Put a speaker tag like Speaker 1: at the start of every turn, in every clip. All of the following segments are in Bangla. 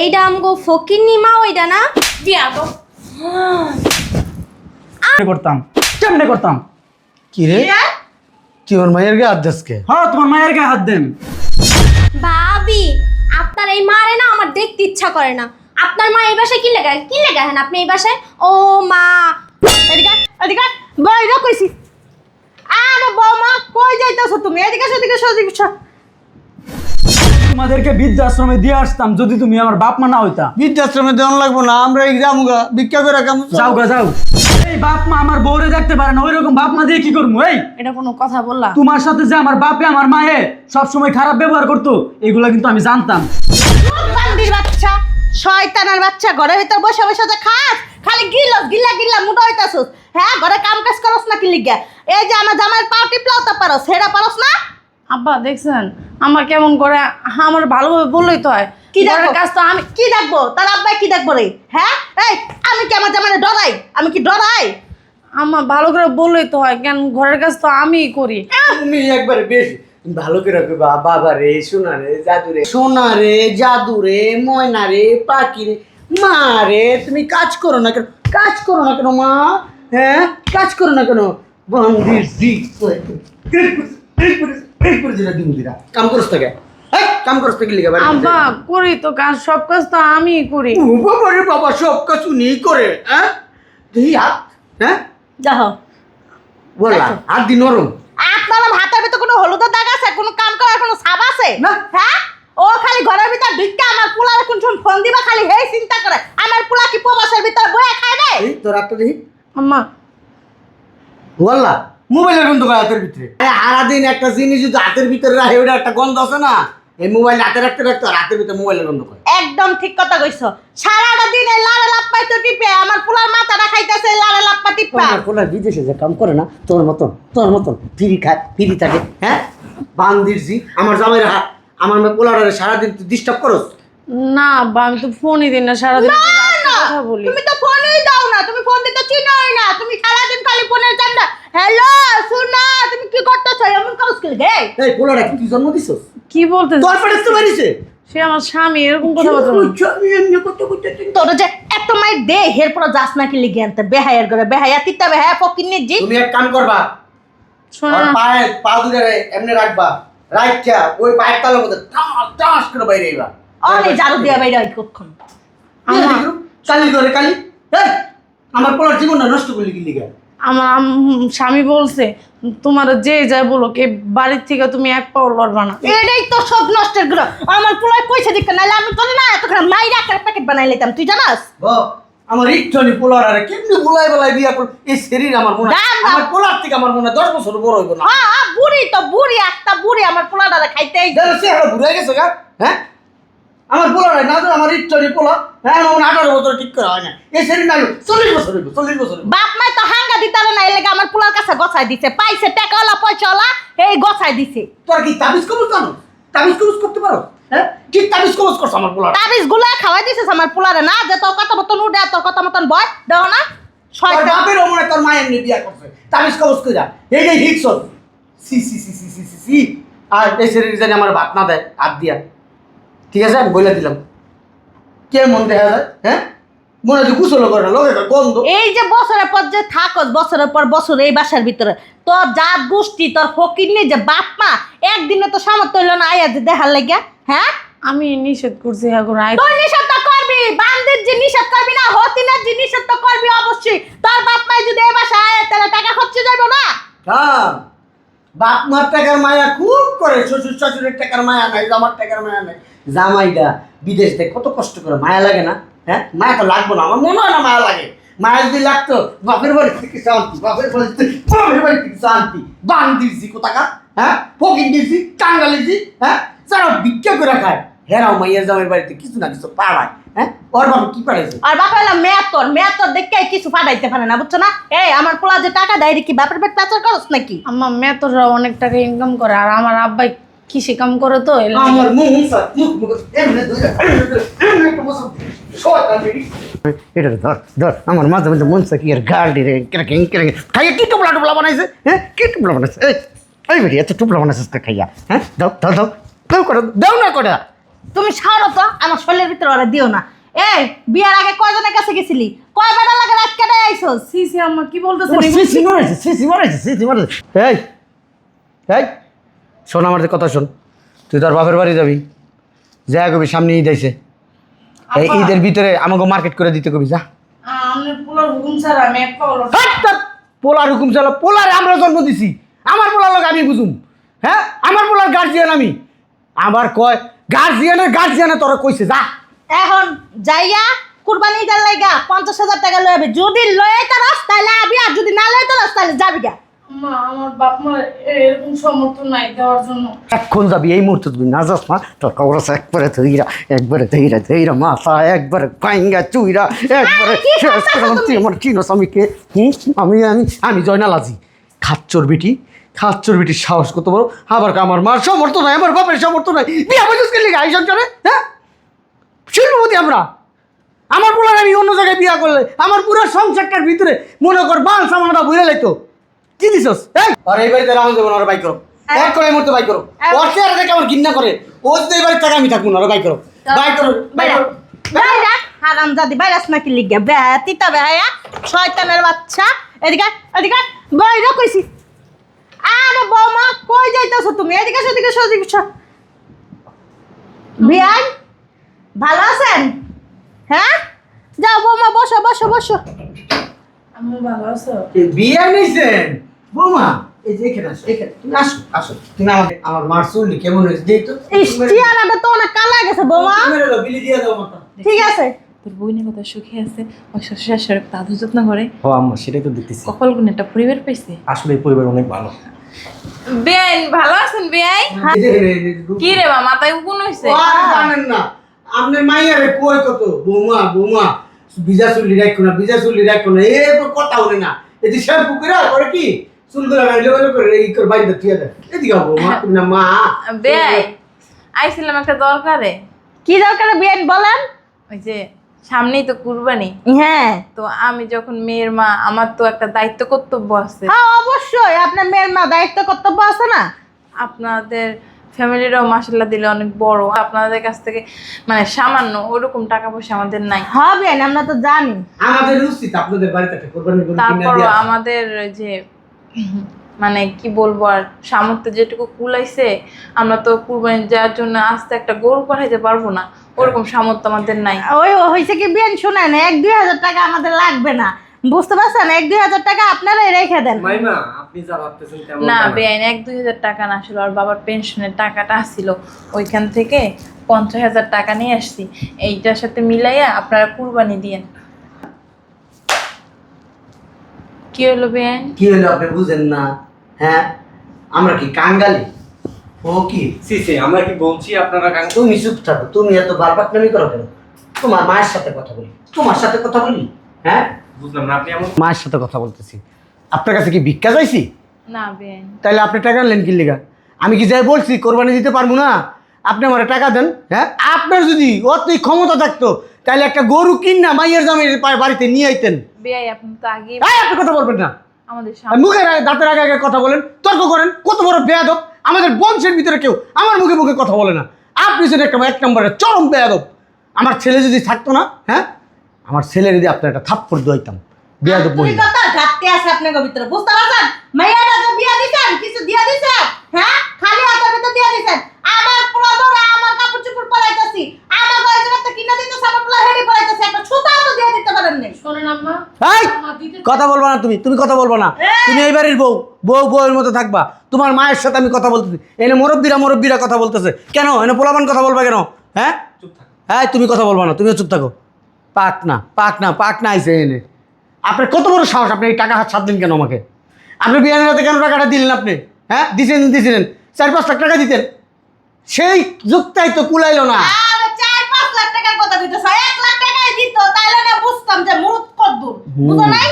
Speaker 1: এইটা আমগো ফকিন্নি মা ওইটা না বিয়া গো
Speaker 2: করতাম কেমনে করতাম
Speaker 3: কি রে তুই আমার মায়ের গায়ে হাত দাসকে?
Speaker 2: হ্যাঁ তোমার মায়ের গায়ে হাত দেন।
Speaker 1: ভাবি আপনার এই মারে না আমার দেখতে ইচ্ছা করে না। আপনার মা এই বাসায় কি লেগা হ্যাঁ আপনি এই বাসায় ও মা
Speaker 4: এদিকে এদিকে বাইরে কইছি। আরে বৌমা কই যাইতাছো তুমি? এদিকে এদিকে
Speaker 2: তোমাদেরকে বৃদ্ধাশ্রমে দিয়ে আসতাম যদি তুমি আমার বাপ মা না হইতা।
Speaker 3: বৃদ্ধাশ্রমে দেওয়ান লাগবো না, আমরা এই গ্রামগা ভিক্ষা করে কাম।
Speaker 2: যাও গা যাও। এই বাপ মা আমার বউরে দেখতে পারে না, ওইরকম বাপ মা দিয়ে কি করবো? এই
Speaker 4: এটা কোনো কথা বললা?
Speaker 2: তোমার সাথে যে আমার বাপে আমার মায়ে সবসময় খারাপ ব্যবহার করতো এগুলা কিন্তু আমি জানতাম।
Speaker 4: বান্দির বাচ্চা, শয়তানের বাচ্চা, ঘরে ভিতর বসে বসে যে খাস, খালি গিল্লা মোটা হইতাছস। হ্যাঁ, ঘরে কাম কাজ করস না কি লিগা? এই যে আমার জামাইয়ের পা টিপলাও তা পারস, সেটা পারস না?
Speaker 5: আব্বা দেখছেন আমার কেমন করে, আমার ভালোভাবে বললেই তো হয়।
Speaker 4: কি
Speaker 5: ঘরের
Speaker 4: দেখবো?
Speaker 5: কাজ তো আমি
Speaker 4: কি দেখবো? তার আব্বাই কি দেখবো রে? হ্যাঁ, এই আমি কি আমার জামাইরে ডরাই? আমি কি ডরাই?
Speaker 5: আমার ভালো করে বললেই তো হয়, কেন ঘরের কাজ তো আমিই করি।
Speaker 3: তুমি একবারে বেশ ভালো করে কইবা, বাবা রে, সোনা রে, জাদু রে, সোনা রে, জাদু রে, ময়না রে, পাখি রে, মা রে, তুমি কাজ করো না কেন? কাজ করো না কেন মা? হ্যাঁ, কাজ করো না কেন? বন্দির জি কাম করছ থেকে, কাম করছ থেকে লিখা
Speaker 5: আব্বা করি তো কাজ, সব কাজ তো আমিই করি।
Speaker 3: বাবা রে বাবা, সব কাজ উনি করে। হ্যাঁ, দেখি হাত, হ্যাঁ
Speaker 4: যাও
Speaker 3: বললা হাত দি নরম।
Speaker 4: আপনার হাতের ভিতর কোনো হলুদের দাগ আছে? কোনো কাম করার কোনো ছাপ আছে?
Speaker 3: না।
Speaker 4: হ্যাঁ, ও খালি ঘরের ভিতর ঢুকে আমার পোলার কোন সময় ফোন দিবা, খালি হেই চিন্তা করে। আমার পোলা কি প্রবাসের ভিতর বয়ে খায় রে?
Speaker 3: এই তোর হাতটা দেখি।
Speaker 5: আম্মা
Speaker 3: বললা মোবাইলের গন্ধ করে হাতের ভিতরে। সারাদিন একটা জিনিস যদি হাতের ভিতরে রাখে, ওটা একটা গন্ধ আছে না? এই মোবাইল হাতে রাখতে আর হাতের ভিতরে মোবাইলের গন্ধ করে।
Speaker 4: একদম ঠিক কথা কইছো। সারাটা দিন এই লালে লাপ্পাই তো টিপে আমার পোলার মাথাটা খাইতেছে লালে লাপ্পা টিপা।
Speaker 3: পোলা বিদেশে যে কাম করে না, তোর মতন ফিরি খায়, ফিরি থাকে। হ্যাঁ, বান্দির জি আমার জামাইরা আমার পোলারে সারাদিন তুই ডিস্টার্ব করস।
Speaker 5: না আব্বা, আমি তো ফোনই দিই না, সারাদিন তো রাতে কথা বলি।
Speaker 4: তুমি তো ফোনই দাও না, তুমি ফোন দিতে চিনোই না, তুমি সারাদিন খালি ফোনের চান্দা। হ্যালো সোনা, তুমি কি করতেছো? এমন করছ কি রে?
Speaker 3: এই পোলাটা কি তুই জন্ম দিছস?
Speaker 5: কি বলতে?
Speaker 3: তোর পেটে তো বাড়িছে।
Speaker 5: সে আমার স্বামী, এরকম কথা বলতে
Speaker 4: তোর যে এত মায়ের দে হের পর যাস না কি লিগে আনতে বেহায়ের করে বেহায়া তিতা বেহায়া ফকিন্নি জি।
Speaker 3: তুমি এক কাম করবা,
Speaker 5: শোনো
Speaker 3: ওর
Speaker 5: না,
Speaker 3: পায়ে পা দুটো এমনি রাখবা, রাখা ওই পায়ের তালের মধ্যে টাস টাস করে বাইরে আইবা।
Speaker 4: অনেক জারু দিয়া বাইরে হয় কখন।
Speaker 3: কালি ধরে কালি। এই আমার পোলার জীবনটা নষ্ট করলি কি লিগা?
Speaker 5: আমার স্বামী বলছে তোমার যে যাই বলো কে বাড়ির থেকে তুমি এক পাও লড়বা না।
Speaker 4: এটাই তো সব নষ্টের গুলো। আমার পোলায় পয়সা দিক নাহলে আমি তোর না এতক্ষণ মাইরা একটা প্যাকেট বানাই লইতাম, তুই জানাস?
Speaker 3: আমার ইচ্ছনি পোলার আরে কেমনি বুলাই বেলায় বিয়া করল। এই শরীর আমার মনে হয়,
Speaker 4: দাম।
Speaker 3: আমার পোলার থেকে আমার মনে হয় 10 বছর বড় হইব না।
Speaker 4: হ্যাঁ বুড়ি তো বুড়ি, একটা বুড়ি আমার পোলাটারে খাইতেই।
Speaker 3: জানো সে হলো বুড়াই গেছে গা। হ্যাঁ, আমার পোলার না তো আমার ইচ্ছনি পোলা। হ্যাঁ, আমার 18 বছর ঠিক করা হয় না। এই শরীর না 40 বছর হইব, 40 বছর হইব।
Speaker 4: বাপ মাই তো হাঙ্গা দিতারে না, এলাকা আমার পোলার কাছে গছাই দিছে, পাইছে টাকাওয়ালা পয়সাওয়ালা, এই গছাই দিছে।
Speaker 3: তোর কি তাবিজ কবজ জানো? তাবিজ কবজ করতে পারো? হ্যাঁ, কি তাবিজ কবজ করছ আমার পোলার?
Speaker 4: তাবিজ গুলা খাওয়াই দিছিস আমার পোলারে না, যে তোর কথা মতন উঠে তোর কথা মতন বয় দেও না।
Speaker 3: তোর
Speaker 4: শয়তান।
Speaker 3: বাপের মনে তোর মায়ের নিয়ে বিয়া করছে, তাবিজ কবজ কইরা এই যে হিকসন। সি সি সি সি সি সি সি। আর এই শরীর জানি আমার ভাত না দেয় হাত দিয়া। ঠিক আছে, আমি বলে দিলাম। কে মন দেখা যায়? হ্যাঁ, মনে হয় গুছল করে না, লোকে গন্ধ।
Speaker 4: এই যে বছরের পর যে থাকস, বছরের পর বছর এই বাসার ভিতরে, তোর জাত গোষ্ঠী তোর ফকিরনি যে বাপ মা একদিনে তো সামর্থ্য হইল না আয়া যে দেখার লাগিয়া। হ্যাঁ,
Speaker 5: আমি নিষেধ করছি এখন
Speaker 4: তুই নিষেধ তো করবি, বান্দির যে নিষেধ করবি না, হতিনের যে নিষেধ তো করবি অবশ্যই। তোর বাপ মাই যদি এই বাসায় আয় তাহলে টাকা খরচে যাইব না।
Speaker 3: হ্যাঁ, বাপ মার টাকার মায়া খুব করে, শ্বশুর শাশুড়ির টাকার মায়া নাই, জামার টাকার মায়া নাই। জামাইটা বিদেশ থেকে কত কষ্ট করে, মায়া লাগে না? হ্যাঁ, মায়া তো লাগবো না, আমার মনে হয় না মায়া লাগে। মায়া যদি লাগতো বাপের বাড়ি থেকে শান্তি, বাপের বাড়ি থেকে শান্তি। বান দিয়েছি কোথাকা, হ্যাঁ, ফকির দিয়েছি, টাঙ্গালি দিয়েছি, হ্যাঁ, যারা ভিক্ষা করে খায় হেরাও মাইয়ের জামাইয়ের বাড়িতে কিছু না কিছু পাড়ায়। হ্যাঁ, ওর বাবা কি পাঠাইছে?
Speaker 4: আর বাপ হইলাম মেয়ার তোর দেখে কিছু ফাটাইতে পারে না, বুঝছো না? এই আমার পোলা যে টাকা দেয় এটা কি বাপের পেট পাচার করস নাকি?
Speaker 5: আমার মেয়েতরা অনেক টাকা ইনকাম করে, আর আমার আব্বাই কৃষি কাম করে তো এর লাগি।
Speaker 3: আমার মুখ এমনি দুইটা একটা বছর শয়তান বেরি। এটা ধর ধর, আমার মাঝে মাঝে মন চাই কি আর গাড়ি রে কেরকেং কেরকেং খাইয়া কি টুপলা টুপলা বানাইছে। হ্যাঁ, কি টুপলা বানাইছে? এই বেরি এত টুপলা বানাইছিস তো খাইয়া? হ্যাঁ, দাও দাও দাও দাও করে দাও না করে।
Speaker 4: তুমি সরো তো, আমার শরীরের ভিতরে ওরা দিও না। এই বিয়ার আগে কয়জনের কাছে গেছিলি? কয় বেটা লাগে রাত কেটে আইছস?
Speaker 5: সিসি আম্মা কি বলতেছেন
Speaker 3: তোমার সিসি মারাইছে, সিসি মারাইছে, সিসি মারাইছে। এই এই শোন, আমার কথা শোন। তুই তোর বাপের বাড়ি যাবি, যা কবি সামনে ঈদ আইছে, এই
Speaker 5: আপা।
Speaker 3: ঈদের ভিতরে আমাকে মার্কেট করে দিতে কবি, যা।
Speaker 5: আমি পোলার হুকুম ছাড়া আমি এক পাও লড়তে
Speaker 3: হাট তোর পোলার হুকুম চালো, পোলারে আমরা জন্ম দিছি, আমার পোলার লোক আমি বুঝুম। হ্যাঁ, আমার পোলার গার্জিয়ান আমি। আবার কয় গার্জিয়ানে তোরা কইছে, যা।
Speaker 4: এখন যাইয়া কুরবানি ঈদের লাইগা 50,000 টাকা লয়ে আবি। যদি লয়ে তারস তাহলে আবি, আর যদি না লয়ে তারস তাহলে যাবি গা।
Speaker 5: মা আমার বাপ মা এরকম সমর্থন নাই দেওয়ার জন্য।
Speaker 3: এখন যাবি, এই মুহূর্তে তুমি না যাস না, তোর কবরস একবারে ধৈরা মাথা একবারে পাইঙ্গা চুইরা একবারে শেষ করে দিলাম। তুই আমার চিনস আমি কে? আমি জয়নাল আজি, খাচ্চর বেটির সাহস কত বড়। আবার আমার মার সমর্থ নাই, আমার বাপের সমর্থ নাই, বিয়া বুঝিস কে লিখে আইসন চলে। হ্যাঁ, শিল্পপতি আমরা। আমার বলার আমি অন্য জায়গায় বিয়া করলে আমার পুরো সংসারটার ভিতরে মনে কর বাল সামানটা বুঝে লাইতো। কি দিছস? এই আর এই বাড়িতে রাম দেবো না, বাই করো এক করে এই মুহূর্তে বাই করো। ওর চেহারা দেখে আমার ঘৃণা করে, ও যদি এই বাড়ির টাকা আমি থাকবো না, বাই করো, বাই করো, বাই করো।
Speaker 4: বাইরা হারামজাদি বাইরাস নাকি লিগা বেহাতিতা বেহায়া শয়তানের বাচ্চা। এদিকে এদিকে বাইরা কইছি। আরে বৌমা কই যাইতাছো তুমি? এদিকে এদিকে এদিকে। বিয়াই ভালো আছেন? হ্যাঁ, যাও বৌমা বসো বসো বসো।
Speaker 5: আমি ভালো আছো?
Speaker 3: বিয়ে নিছেন বৌমা? এই যে এখানে আসো, এখানে তুমি আসো, আসো তুমি। আমার মার চুল কেমন হয়েছে দেখ তো।
Speaker 4: ইস্টিয়ানাটা তো অনেক কালা গেছে বৌমা।
Speaker 3: বিলি দিয়ে দাও মাথা।
Speaker 4: ঠিক আছে।
Speaker 5: তোর বইনের কথা সুখে আছে, ওই শ্বশুর শাশুড়ি দাদু যত্ন করে,
Speaker 3: ও আম্মা, সেটাই তো দেখতেছি।
Speaker 5: কপাল গুণ একটা পরিবার পাইছে।
Speaker 3: আসলে এই পরিবার অনেক ভালো।
Speaker 5: বেআইন ভালো আছেন বেআই? কি রে মা মাথায় উকুন হইছে?
Speaker 3: আর জানেন না আপনার মাইয়ারে কই কত বৌমা বিজা চুল্লি রাখো না, বিজা চুল্লি রাখো না, এ কথা বলে না। এই যে শ্যাম্পু করে কি চুলগুলো গাইলে করে এই করে বাইরে তুই দে। এদিকে বৌমা, তুমি না মা।
Speaker 5: বেআই আইছিলাম একটা দরকারে।
Speaker 4: কি দরকার বিয়ান বলেন?
Speaker 5: ওই যে সামনেই তো কুরবানি,
Speaker 4: হ্যাঁ
Speaker 5: তো আমি যখন মেয়ের মা, আমার তো একটা দায়িত্ব কর্তব্য আছে।
Speaker 4: হ্যাঁ অবশ্যই, আপনার মেয়ের মা দায়িত্ব কর্তব্য আছে না?
Speaker 5: আপনাদের ফ্যামিলিরাও মাসাল্লাহ দিলে অনেক বড়, আপনাদের কাছ থেকে মানে সামান্য ওরকম টাকা পয়সা আমাদের নাই।
Speaker 4: হবে আমরা তো জানি।
Speaker 3: আমাদের উচিত আপনাদের বাড়িতে একটা কোরবানি গরু কিনে
Speaker 5: তারপর
Speaker 3: দেয়া।
Speaker 5: আমাদের যে মানে কি বলবো আর সামর্থ্য যেটুকু কুলাইছে, আমরা তো কুরবানি যাওয়ার জন্য আস্তে একটা গরু পাঠাইতে পারবো না, ওরকম সামর্থ্য আমাদের নাই।
Speaker 4: ওই হয়েছে কি বিয়ান, শুনেন 1-2 হাজার টাকা আমাদের লাগবে না, বুঝতে পারছেন? 1-2 হাজার টাকা আপনারাই রেখে দেন।
Speaker 2: মাইমা আপনি যা ভাবতেছেন তেমন
Speaker 5: না
Speaker 2: না।
Speaker 5: বেআইন 1-2 হাজার টাকা না, আসলে আর বাবার পেনশনের টাকাটা আসছিল, ওইখান থেকে 50,000 টাকা নিয়ে আসছি, এইটার সাথে মিলাইয়া আপনারা কুরবানি দিয়েন। কি হলো বেআইন?
Speaker 3: কি হলো আপনি বুঝেন না? হ্যাঁ, আমরা কি কাঙ্গালি? ও কি
Speaker 2: সিসি আমরা কি বলছি আপনারা কাঙ্গাল?
Speaker 3: তুমি চুপ থাকো, তুমি এত বারবাকনামি করো কেন? তোমার মায়ের সাথে কথা বলি, তোমার সাথে কথা বলি। হ্যাঁ,
Speaker 2: বুঝলাম না আপনি এমন।
Speaker 3: মায়ের সাথে কথা বলতেছি। আপনার কাছে কি ভিক্ষা চাইছি?
Speaker 5: না বেআইন,
Speaker 3: তাহলে আপনি টাকা আনলেন কি লিগা? আমি কি যাই বলছি কোরবানি দিতে পারবো না? আপনি আমার টাকা দেন। হ্যাঁ, আপনার যদি অতই ক্ষমতা থাকতো তাহলে একটা গরু কিনা মাইয়ের জামের বাড়িতে নিয়ে আইতেন।
Speaker 5: বেআই আপনি তো আগে
Speaker 3: আপনি কথা বলবেন না,
Speaker 5: আমাদের
Speaker 3: আর মুখের দাঁতের আগে কথা বলেন, তর্ক করেন, কত বড় বেয়াদব। আমাদের বংশের ভিতরে কেউ আমার মুখে মুখে কথা বলে না, আপনি যদি একটা 1 নম্বরের চরম বেয়াদব। আমার ছেলে যদি থাকতো না, হ্যাঁ, আমার ছেলে যদি আপনার একটা থাপ্পড় দইতাম। বেয়াদব মহিলা।
Speaker 4: আন্তরিকতার ঘাটতি আছে আপনার ভিতরে, বুঝতে পারছেন? মাইয়াটা যে বিয়া দিছেন, কিছু দিয়া দিছেন? হ্যাঁ, খালি হাতের ভিতর দিয়া দিছেন। আমার পোলা ধরে আমার কাপড় চোপড় পরাইতাছি, আমার গায়ে একটা কিনা দিতেছে, আমার পোলা হেডি পরাইতাছে, একটা সুতাও তো দিয়া দিতে পারেন নাই।
Speaker 5: শোনেন আম্মা,
Speaker 3: এই, কথা বলবা না তুমি, তুমি কথা বলবা না। তুমি এই বাড়ির বউয়ের মতো থাকবা। তোমার মায়ের সাথে আমি কথা বলতেছি, এনে মুরব্বীরা কথা বলতেছে কেন? এনে পোলাপান কথা বলবা কেন? হ্যাঁ,
Speaker 2: চুপ থাক।
Speaker 3: হ্যাঁ, তুমি কথা বলবা না, তুমিও চুপ থাকো। পাক না আইসে এনে। আপনার কত বড় সাহস, আপনি এই টাকা হাত সাত দিন কেন আমাকে? আপনি বিয়ানের হাতে কেন টাকাটা দিলেন? আপনি হ্যাঁ দিয়েছিলেন 4-5 লাখ টাকা দিতেন, সেই যুগটাই তো কুলাইলো না।
Speaker 4: আর 4-5 লাখ টাকার কথা কইতেছ, 1 লাখ টাকাই দিত, তাইলে না বুঝতাম যে মুরুদ কদ্দুর, বুঝো নাই?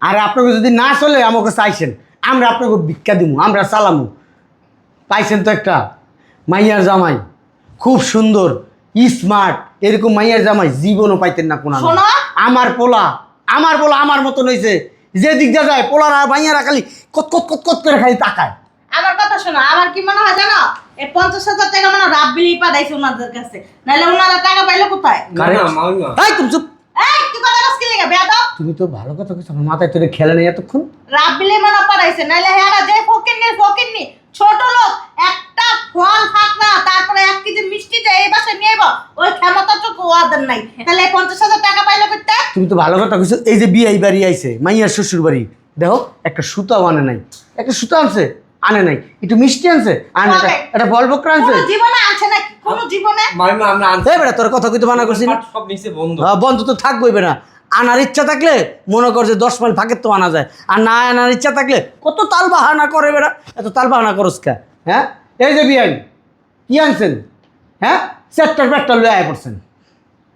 Speaker 3: আর আপনাকে যদি না চলে আমাকে চাইছেন, আমরা আপনাকে ভিক্ষা দিব, আমরা চালামু। পাইছেন তো একটা মাইয়ার জামাই, খুব সুন্দর স্মার্ট, এরকম মাইয়ার জামাই জীবনও পাইতেন না কোন।
Speaker 4: শোনো।
Speaker 3: আমার পোলা আমার মতন হয়েছে, যে দিক যা যায় পোলারা মাইয়ারা খালি কত করে খালি তাকায়।
Speaker 4: আমার কথা শোনো, আমার কি মনে হয় জানো, এই 50,000 টাকা মানে রাব্বিলি পাঠাইছে ওনাদের কাছে, নাহলে ওনারা টাকা পাইলো কোথায়?
Speaker 3: এই তুমি চুপ।
Speaker 4: এই তুই কথা কস কি লাগা বেয়াদব?
Speaker 3: তুমি তো ভালো কথা কইছো, আমার মাথায় তোরে খেলে নেই এতক্ষণ।
Speaker 4: রাব্বিলি মানে পাঠাইছে, নাহলে হেরা যে ফকিন্নি ছোট লোক, একটা ফল থাক না, তারপরে 1 কেজি মিষ্টি যে এই বাসে নিয়ে আইবো, ওই ক্ষমতাটুকু ওদের নাই। তাহলে এই 50,000 টাকা পাইলো কোথায়?
Speaker 3: তুমি তো ভালো কথা কইছো। এই যে বিয়ে এই বাড়ি আইছে, মাইয়ার শ্বশুর বাড়ি, দেখো একটা সুতাও আনে নাই, একটা সুতা আনছে আনে নাই, একটু মিষ্টি আনছে আনে নাই, একটা ফল বকরা আনছে
Speaker 4: কোনো জীবনে আনছে নাকি? কোনো জীবনে?
Speaker 6: মাইমা আমরা আনছি
Speaker 3: এই বেটা তোর কথা কইতে মানা করছি না?
Speaker 6: সব নিচে বন্ধ।
Speaker 3: বন্ধ তো থাকবোই না। আনার ইচ্ছা থাকলে মনে কর যে 10 মাইল ফাঁকের তো আনা যায়, আর না আনার ইচ্ছা থাকলে কত তাল বাহানা করে বেড়া। এত তাল বাহানা করস কা? হ্যাঁ, এই যে বিয়াই কি আনছেন? হ্যাঁ, সেক্টর পেট্টাল লয়ে আয় পড়ছেন,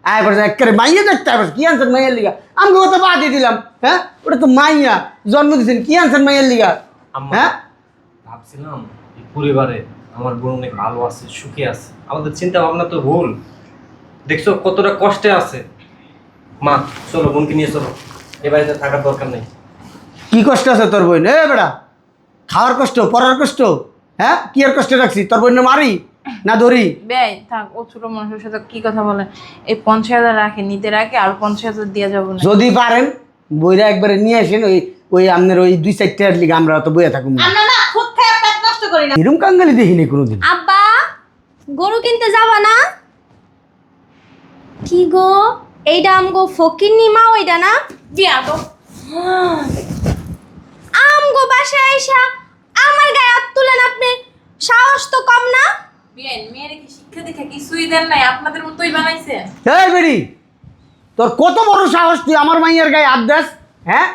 Speaker 3: আয় পড়ছেন একেবারে মাইয়া দেখতে আয় পড়ছেন। কি আনছেন মাইয়ার লিগা? আমি তো বাদই দিলাম। হ্যাঁ, ওটা তো মাইয়া জন্ম দিয়েছেন, কি আনছেন মাইয়ার লিগা?
Speaker 6: আম্মা,
Speaker 3: হ্যাঁ,
Speaker 6: ভাবছিলাম এই পরিবারে আমার বোন অনেক ভালো আছে, সুখে আছে। আমাদের চিন্তা ভাবনা তো ভুল। দেখছো কতটা কষ্টে আছে। মা চলো, বোনকে নিয়ে চলো, এ বাড়িতে থাকার দরকার নেই।
Speaker 3: কি কষ্ট আছে তোর বোন? এ বেড়া, খাওয়ার কষ্ট, পড়ার কষ্ট, হ্যাঁ কি আর কষ্ট রাখছি? তোর বোন মারি না ধরি?
Speaker 5: বেয়াই থাক, ও ছোট মানুষের সাথে কি কথা বলেন? এই 50,000 রাখে, নিতে রাখে, আর 50,000 দিয়ে যাবো না।
Speaker 3: যদি পারেন বইরা একবারে নিয়ে আসেন, ওই ওই আপনার ওই 2-4টার লিগে আমরা তো বইয়া থাকুন না।
Speaker 4: আমরা না খুদ খেয়ে পেট নষ্ট করি না।
Speaker 3: এরকম কাঙ্গালি দেখিনি কোনোদিন।
Speaker 1: আব্বা গরু কিনতে যাবা না? কি গো, এইটা আমগো ফকিন্নি মা ওইটা না?
Speaker 5: বিয়া তো
Speaker 1: আমগো বাসায় আইসা আমার গায়ে হাত তুলেন আপনি, সাহস তো কম না?
Speaker 5: বিয়াই মেয়ের কি শিক্ষা দীক্ষা কিছুই দেন নাই, আপনাদের মতোই বানাইছে।
Speaker 3: এই বেড়ি, তোর কত বড় সাহস তুই আমার মাইয়ার গায়ে হাত দাস? হ্যাঁ,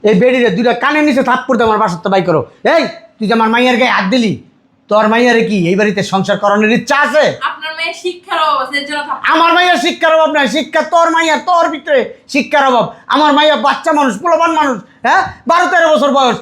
Speaker 3: এই বেড়ি রে দুইটা কানের নিচে থাপ্পড় দে, আমার বাসাতে বাই করো। এই তুই যে আমার মাইয়ার গায়ে হাত দিলি, তোর মাইয়ারে কি এই বাড়িতে সংসার করানোর ইচ্ছা আছে?
Speaker 5: আপনার মেয়ের শিক্ষার অভাব আছে, এর জন্য
Speaker 3: আমার মাইয়ার শিক্ষার অভাব নাই। শিক্ষা তোর মাইয়া, তোর ভিতরে শিক্ষার অভাব। আমার মাইয়া বাচ্চা মানুষ, পোলাপান মানুষ। হ্যাঁ, 12-13 বছর বয়স।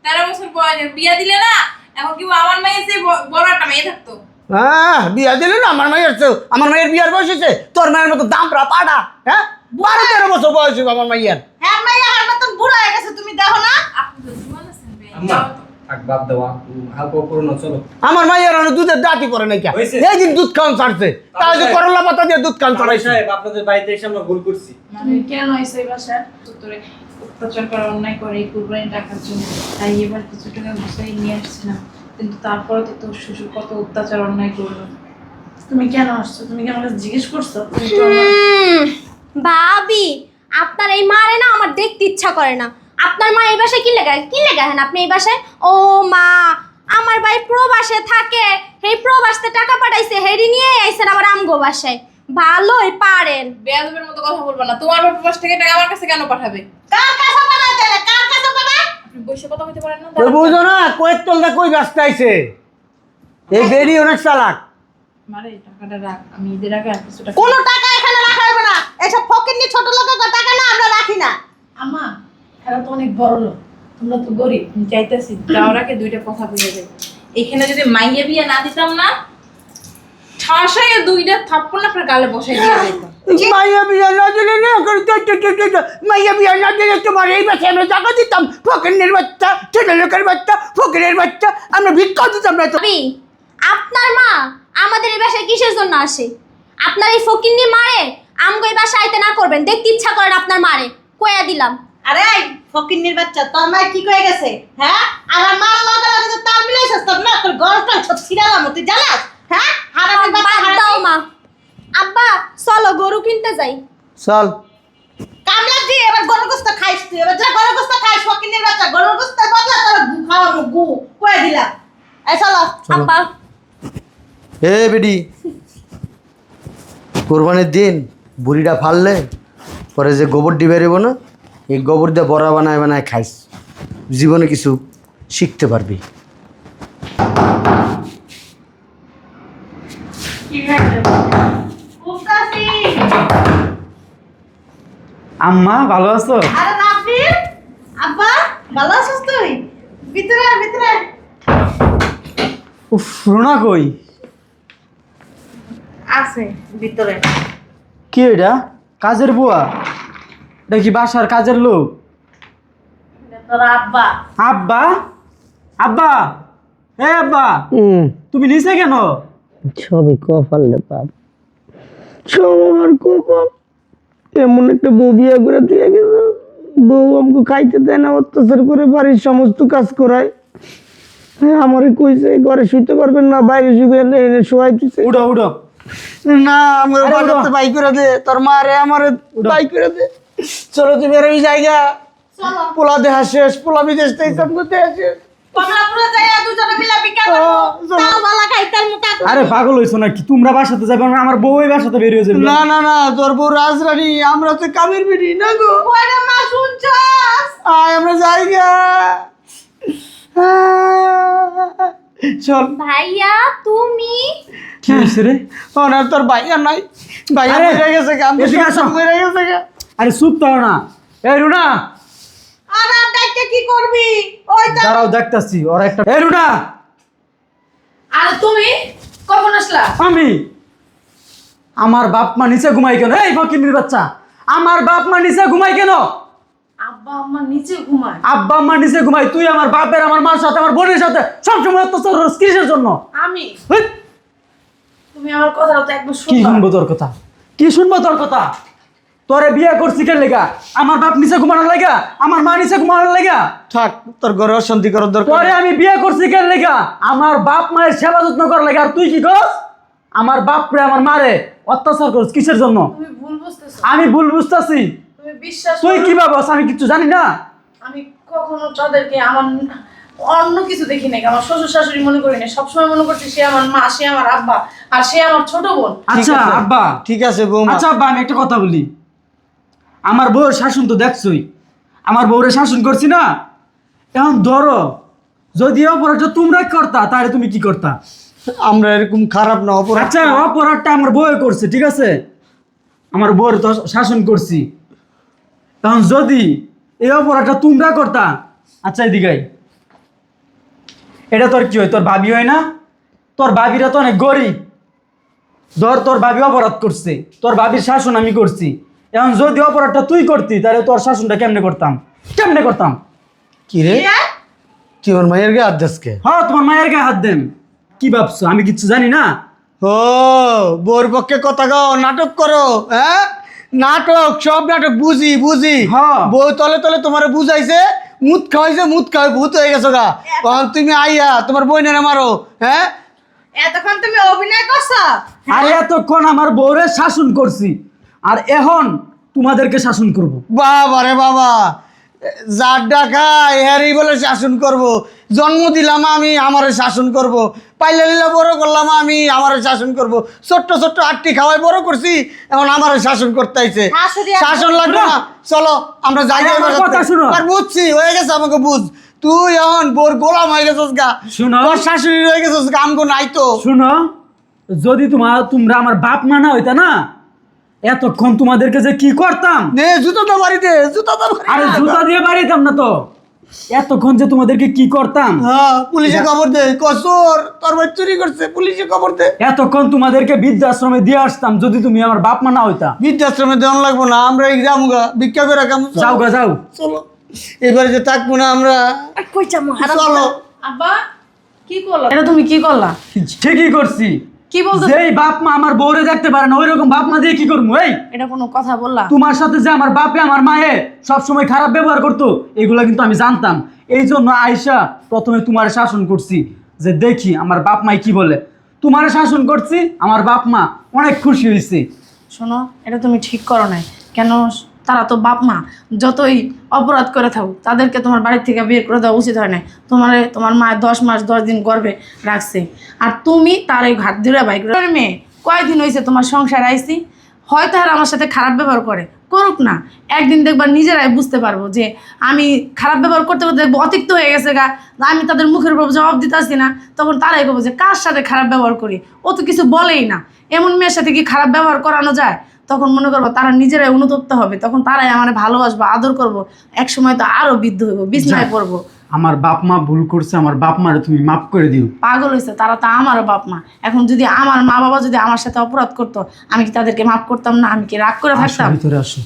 Speaker 5: 13 বছর বয়সে বিয়া দিলে না, এখন কি আমার মেয়ের চেয়ে বড় একটা মেয়ে থাকতো?
Speaker 3: হ্যাঁ, বিয়া দিলে না আমার মাইয়ার চেয়েও। আমার মাইয়ের বিয়ার বয়স হয়েছে তোর মায়ের মতো দামরা পাড়া। হ্যাঁ, 12-13 বছর বয়স হয়েছে আমার মাইয়ার।
Speaker 4: হ্যাঁ মাইয়া আমার মতন বুড়া হয়ে গেছে, তুমি দেখো না?
Speaker 5: আপনি তো জীবন আছেন বিয়াই,
Speaker 6: আম্মা
Speaker 5: যাও তো।
Speaker 6: থাক, বাদ দেওয়া হালকা করো না, চলো।
Speaker 3: আমার মাইয়ার অনেক দুধের দাঁতই পরে নাই কে?
Speaker 6: হয়েছে।
Speaker 3: এই দিন দুধ খাওয়ান ছাড়ছে, তাহলে যে করলা পাতা দিয়ে দুধ খাওয়ান ছাড়াইছে।
Speaker 6: সাহেব, আপনাদের বাড়িতে এসে আমরা ভুল করছি।
Speaker 5: তুমি কেন এসে এই বাসায় তোরে অত্যাচার করা, অন্যায় করে এই কুরবানি টাকার জন্য? তাই এবার কিছু টাকা গুছাই নিয়ে আসছিলাম, কিন্তু তারপরে তো তোর শ্বশুর কত অত্যাচার অন্যায় করলো। তুমি কেন আসছো? তুমি কি আমাকে জিজ্ঞেস করছো? তুমি তো
Speaker 1: ভাবি আপনার এই মারে না আমার দেখতে ইচ্ছা করে না। আপনার মা এই বাসায় কি লেগা হেন আপনি এই বাসায়? ও মা, আমার ভাই প্রবাসে থাকে, এই প্রবাসতে টাকা পাঠাইছে, হেরি নিয়ে আইছেন আবার আমগো বাসায়। ভালোই পারেন।
Speaker 5: বেয়াদবের মতো কথা বলবো না। তোমার বাবার পাশ থেকে টাকা আমার কাছে কেন পাঠাবে?
Speaker 4: কার কাছে পাঠায় তাহলে? কার কাছে পাঠায়?
Speaker 5: আপনি বসে কথা বলতে পারেন না?
Speaker 3: তো বুঝো না কয়ের তলটা কই ব্যস্ত আইছে। এই বেরি অনেক চালাক।
Speaker 5: মারে টাকাটা রাখ, আমি ঈদের আগে আর কিছু টাকা।
Speaker 4: কোনো টাকা এখানে রাখা হবে না। এসব ফকিন্নি ছোট লোকের টাকা না আমরা রাখি না।
Speaker 5: আমা, এরা তো অনেক বড় লোক, তোমরা তো গরিব। আমি চাইতেছি যাওয়ার আগে দুইটা কথা বলে যাই। এখানে যদি মাইয়া বিয়ে না দিতাম না, ঠাসায় দুইটা থাপ্পড় না আপনার গালে বসাই দিয়ে দিতাম।
Speaker 3: মাইয়া বিয়া না দিলে না, মাইয়া বিয়া না দিলে তোমার এই বাসায় আমরা জায়গা দিতাম। ফকিরের বাচ্চা, ছোট লোকের বাচ্চা, ফকিরের বাচ্চা, আমরা ভিক্ষা দিতাম না তো।
Speaker 1: ভাবি আপনার মা আমাদের এই বাসায় কিসের জন্য আসে? আপনার এই ফকিন্নি মারে আমগো এই বাসায় আইতে না করবেন, দেখতে ইচ্ছা করেন আপনার মারে, কইয়া দিলাম।
Speaker 4: আরে ফকিন্নির বাচ্চা, তোর মা কি কয়ে গেছে? হ্যাঁ, আমার মা লগে লগে যে তাল মিলাইছস, তোর না তোর গরটা সব ছিড়ালাম, তুই জানাস? হ্যাঁ, হারামি বাচ্চা,
Speaker 1: বাদ দাও মা। আব্বা চলো গরু কিনতে যাই।
Speaker 3: চল।
Speaker 4: কামলা দি এবার গরুর গোশত খাইস তুই। এবার যা গরুর গোশত খাইস, ফকিন্নির বাচ্চা, গরুর গোশতের বদলা তোর গু খাওয়াবো, গু কয়ে দিলাম। এই চলো।
Speaker 1: আব্বা
Speaker 3: এ বেডি, কোরবানির দিন বুড়িটা ফাললে পরে যে গোবর ডিবে বেরোবো না, এই গোবর দিয়ে বড়া বানায় বানায় খাইস, জীবনে কিছু শিখতে পারবি।
Speaker 4: উফতাসি।
Speaker 2: আম্মা ভালো আছো?
Speaker 4: আরে রাব্বিল, আব্বা ভালো আছিস তুই? ভিতরে আয়, ভিতরে আয়।
Speaker 2: উফ, রুনা কই?
Speaker 4: আছে ভিতরে।
Speaker 2: কি এটা? কাজের বুয়া? এটা কি বাসার কাজের লোক?
Speaker 4: তোর আব্বা।
Speaker 2: আব্বা? আব্বা, এ আব্বা, তুমি নিচে কেন?
Speaker 3: সবই কপাল রে বাপ, সব আমার কপাল। এমন একটা বউ বিয়ে করে দিয়ে গেছে, বউ আমাকে খাইতে দেয় না, অত্যাচার করে বাড়ির সমস্ত কাজ করায়। আমারে কইছে ঘরে শুইতে পারবেন না, বাইরে শুবেন, এনে শোয়াই দিছে।
Speaker 2: উঠো উঠো।
Speaker 3: না আমার
Speaker 2: আরে
Speaker 3: বাড়িতে
Speaker 2: উঠো।
Speaker 3: বাই করে দে, তোর মা রে আমারে বাই করে দে। চলো তুমি আর ওই জায়গা,
Speaker 4: চলো
Speaker 3: পোলা দেহা শেষ, পোলা বিদেশ থেকে সব করতে আসে।
Speaker 4: কমলাপুরে যাইয়া দুজনে মিলা বিকা করবো তাও বালা খাইতার মুতা
Speaker 2: আরে পাগল হইছো নাকি? তোমরা বাসাতে যাবে না, আমার বউ এই বাসাতে বের হয়ে যাবে।
Speaker 3: না না না, তোর বউ রাজরানী, আমরা তো কামের বিড়ি না গো।
Speaker 4: ওরে মা শুনছস
Speaker 3: আয় আমরা জায়গা। চল।
Speaker 1: ভাইয়া তুমি
Speaker 2: কি হয়েছে রে?
Speaker 3: না তোর ভাইয়া নাই, ভাইয়া
Speaker 2: আরে,
Speaker 3: মরে গেছে,
Speaker 2: এদিকে আসো।
Speaker 3: মরে গেছে গা।
Speaker 2: আরে চুপ তো না। এই রুনা,
Speaker 4: আর ডাইকে কি করবি ওই তো
Speaker 2: দাঁড়াও দেখতাছি ওরা একটা। এই রুনা,
Speaker 5: আর তুমি কখন আসলা?
Speaker 2: আমি আমার বাপ মা নিচে ঘুমাই কেন? এই ফকিন্নির বাচ্চা, আমার বাপ মা নিচে ঘুমাই কেন?
Speaker 5: আব্বা আম্মা নিচে ঘুমায়।
Speaker 2: আব্বা আম্মা নিচে ঘুমাই, তুই আমার বাপের, আমার মার সাথে, আমার বোনের সাথে সবসময় অত্যাচার করছিস কিসের জন্য?
Speaker 5: আমি
Speaker 2: হেৎ,
Speaker 5: তুমি আমার কথা তো একবার
Speaker 2: কি
Speaker 5: শুনবা।
Speaker 2: শুনবো তোর কথা? কি শুনবো তোর কথা? তোরে বিয়ে করছি কেন লেগা? আমার বাপ নিচে ঘুমানোর লাগা, আমার মা নিচে ঘুমানোর লাগা?
Speaker 3: থাক, তোর ঘরে অশান্তি করার দরকার
Speaker 2: তোরে
Speaker 3: নেই।
Speaker 2: আমি বিয়ে করছি কেন লেগা? আমার বাপ মায়ের সেবা যত্ন করার লাগা। আর তুই কি করস? আমার বাপরে, আমার মারে অত্যাচার করছিস কিসের জন্য?
Speaker 5: তুমি ভুল বুঝতেছো।
Speaker 2: আমি ভুল বুঝতাছি।
Speaker 5: তুমি বিশ্বাস
Speaker 2: তুই
Speaker 5: করো,
Speaker 2: কি ভাবস আমি কিছু জানি না?
Speaker 5: আমি কখনো তাদেরকে আমার অন্য কিছু দেখি নাই। আমার শ্বশুর শাশুড়ি মনে করি না, সবসময় মনে করছি সে আমার মা, সে আমার আব্বা, আর সে আমার ছোট বোন।
Speaker 2: আচ্ছা
Speaker 3: আছে।
Speaker 2: আব্বা,
Speaker 3: ঠিক আছে বৌমা।
Speaker 2: আচ্ছা আব্বা, আমি একটা কথা বলি। আমার বউয়ের শাসন তো দেখছই, আমার বউরে শাসন করছি না। এখন ধরো যদি অপরাধটা তোমরা করতা, তাহলে তুমি কি করতা?
Speaker 3: আমরা এরকম খারাপ না, অপরাধ।
Speaker 2: আচ্ছা, অপরাধটা আমার বউয়ে করছে, ঠিক আছে, আমার বউয়ের তো শাসন করছি। তখন যদি এই অপরাধটা তোমরা করতা, আচ্ছা এদিকে আয়। এটা তোর কি হয়? তোর ভাবি হয় না? তোর ভাবিরা তো অনেক গরিব। ধর তোর ভাবি অপরাধ করছে, তোর ভাবির শাসন আমি করছি। এখন যদি অপরাধটা তুই করতি, তাহলে তোর শাসনটা কেমনে করতাম? কেমনে করতাম?
Speaker 3: কি রে, তুই ওর মায়ের গায়ে আদেশকে?
Speaker 2: হ্যাঁ, তোমার মায়ের গায়ে হাত দেন। কি ভাবছো আমি কিচ্ছু জানি না?
Speaker 3: ও বউর পক্ষে কথা গাও, নাটক করো, হ্যাঁ? নাটক, সব নাটক বুঝি বুঝি।
Speaker 2: হ্যাঁ।
Speaker 3: বউ তলে তলে তোমারে বুঝাইছে, মুত খাওয়াইছে, মুত খাওয়াই ভূত হয়ে গেছো গা। তখন তুমি আইয়া তোমার বই নেনে মারো, হ্যাঁ?
Speaker 4: এতক্ষণ তুমি অভিনয় করছো
Speaker 2: আর এতক্ষণ আমার বউরে শাসন করছি, আর এখন তোমাদেরকে শাসন করব।
Speaker 3: বাবা রে বাবা, যার ডাকায় হ্যারি বলে শাসন করব। জন্ম দিলাম আমি, আমারে শাসন করব। পাইলে লিলা বড় করলাম আমি, আমারে শাসন করব। ছোট্ট ছোট্ট আটটি খাওয়াই বড় করছি, এখন আমারে শাসন করতে আইছে।
Speaker 4: শাশুড়ি আর
Speaker 3: শাসন লাগবে না, চলো আমরা যাই।
Speaker 2: আরে আমার কথা শুনো।
Speaker 3: আর বুঝছি, হয়ে গেছে, আমাকে বুঝ। তুই এখন বোর গোলাম হয়ে গেছিস গা।
Speaker 2: শুনো।
Speaker 3: তোর শাশুড়ি হয়ে গেছিস গা, আমগো নাই তো।
Speaker 2: শুনো, যদি তোমরা আমার বাপ মা না হইতা না, এতক্ষণ তোমাদেরকে যে কি করতাম।
Speaker 3: নে জুতো তো বাড়িতে, জুতো তো
Speaker 2: আরে জুতা দিয়ে বাড়িতাম না তো, এতক্ষণ যে তোমাদেরকে কি করতাম।
Speaker 3: হ্যাঁ, পুলিশে খবর দে, কসর তোর ভাই চুরি করছে, পুলিশে খবর দে।
Speaker 2: এতক্ষণ তোমাদেরকে বৃদ্ধাশ্রমে দিয়ে আসতাম যদি তুমি আমার বাপ মা না হইতা।
Speaker 3: বৃদ্ধাশ্রমে দেওয়ান লাগবো না, আমরা এই গ্রামগা ভিক্ষা করে কাম।
Speaker 2: যাও গা যাও।
Speaker 3: চলো, এবারে যে থাকবো না আমরা।
Speaker 4: কই যাবো
Speaker 3: চলো।
Speaker 5: আব্বা কি করলা? এটা তুমি কি করলা?
Speaker 2: ঠিকই করছি।
Speaker 5: কি বলছো?
Speaker 2: যেই বাপ মা আমার বউরে দেখতে পারে না, ওই রকম বাপ মা দিয়ে কি করবো? এই
Speaker 5: এটা কোনো কথা বললা?
Speaker 2: তোমার সাথে যে আমার বাপে আমার মায়ে সবসময় খারাপ ব্যবহার করতো, এগুলা কিন্তু আমি জানতাম। এই জন্য আয়সা প্রথমে তোমার শাসন করছি, যে দেখি আমার বাপ মাই কি বলে। তোমার শাসন করছি, আমার বাপ মা অনেক খুশি হয়েছে।
Speaker 5: শোনো, এটা তুমি ঠিক করো নাই। কেন? তারা তো বাপ মা, যতই অপরাধ করে থাকুক তাদেরকে তোমার বাড়ির থেকে বের করে দেওয়া উচিত হয় না। তোমার মা 10 মাস 10 দিন গর্ভে রাখছে, আর তুমি তার এই ঘাট ধরে বাইক মেয়ে। কয়েকদিন হয়েছে তোমার সংসার আইছি, হয়তো আর আমার সাথে খারাপ ব্যবহার করুক না, একদিন দেখবার নিজেরাই বুঝতে পারবো যে আমি খারাপ ব্যবহার করতে করতে দেখবো অতিরিক্ত হয়ে গেছে গা, আমি তাদের মুখের উপর জবাব দিতে আসছি না, তখন তারাই বলবো যে কার সাথে খারাপ ব্যবহার করি, ও তো কিছু বলেই না, এমন মেয়ের সাথে কি খারাপ ব্যবহার করানো যায়? তখন মনে করবো তারা নিজেরাই অনুতপ্ত হবে, তখন তারাই আমার ভালোবাসবো, আদর করবো, এক সময় তো আরো বৃদ্ধ হইবো, বিছনায় পড়বো।
Speaker 2: আমার বাপ মা ভুল করছে, আমার বাপ মারে তুমি মাফ করে দিও।
Speaker 5: পাগল হয়েছে, তারা তো আমারও বাপ মা। এখন যদি আমার মা বাবা যদি আমার সাথে অপরাধ করতো, আমি কি তাদেরকে মাফ করতাম না? আমি কি রাগ করে থাকতাম?
Speaker 2: ভিতরে আসো।